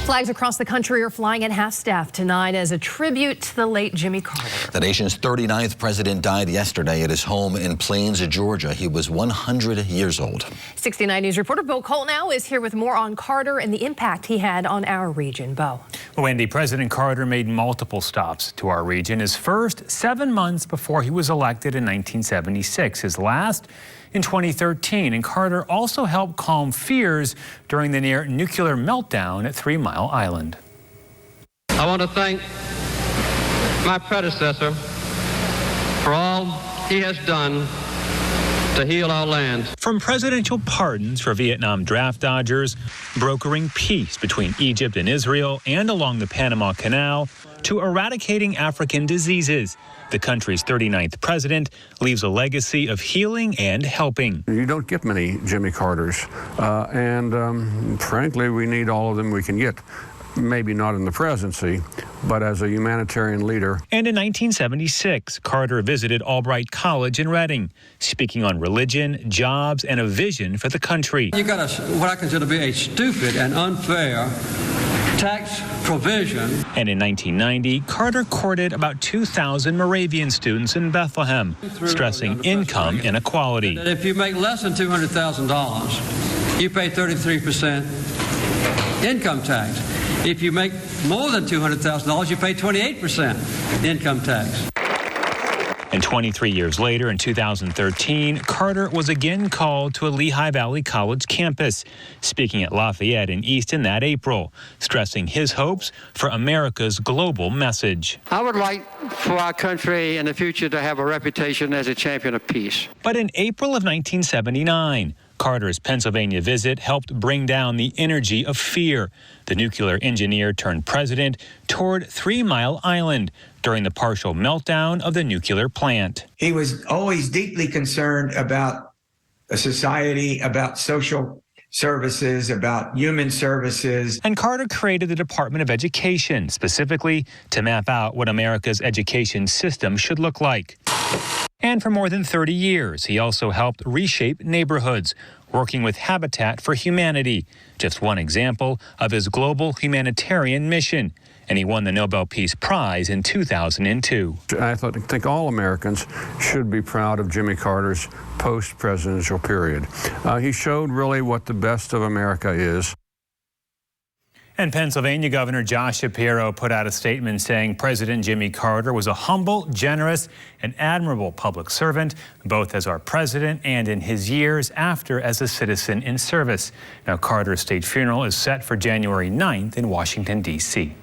Flags across the country are flying at half-staff tonight as a tribute to the late Jimmy Carter. The nation's 39th president died yesterday at his home in Plains, Georgia. He was 100 years old. 69 News reporter Bo Colt now is here with more on Carter and the impact he had on our region. Bo. Well, Wendy, President Carter made multiple stops to our region. His first 7 months before he was elected in 1976. His last in 2013. And Carter also helped calm fears during the near nuclear meltdown at 3 Mile Island. I want to thank my predecessor for all he has done to heal our land. From presidential pardons for Vietnam draft dodgers, brokering peace between Egypt and Israel and along the Panama Canal, to eradicating African diseases, the country's 39th president leaves a legacy of healing and helping. You don't get many Jimmy Carters, and frankly, we need all of them we can get. Maybe not in the presidency, but as a humanitarian leader. And in 1976, Carter visited Albright College in Reading, speaking on religion, jobs, and a vision for the country. You got what I consider to be a stupid and unfair tax provision. And in 1990, Carter courted about 2,000 Moravian students in Bethlehem, stressing income inequality. If you make less than $200,000, you pay 33% income tax. If you make more than $200,000, you pay 28% income tax. And 23 years later, in 2013, Carter was again called to a Lehigh Valley College campus, speaking at Lafayette in Easton that April, stressing his hopes for America's global message. I would like for our country in the future to have a reputation as a champion of peace. But in April of 1979, Carter's Pennsylvania visit helped bring down the energy of fear. The nuclear engineer turned president toured 3 Mile Island during the partial meltdown of the nuclear plant. He was always deeply concerned about a society, about social services, about human services. And Carter created the Department of Education, specifically to map out what America's education system should look like. And for more than 30 years, he also helped reshape neighborhoods, working with Habitat for Humanity, just one example of his global humanitarian mission. And he won the Nobel Peace Prize in 2002. I think all Americans should be proud of Jimmy Carter's post-presidential period. He showed really what the best of America is. And Pennsylvania Governor Josh Shapiro put out a statement saying President Jimmy Carter was a humble, generous, and admirable public servant, both as our president and in his years after as a citizen in service. Now, Carter's state funeral is set for January 9th in Washington, D.C.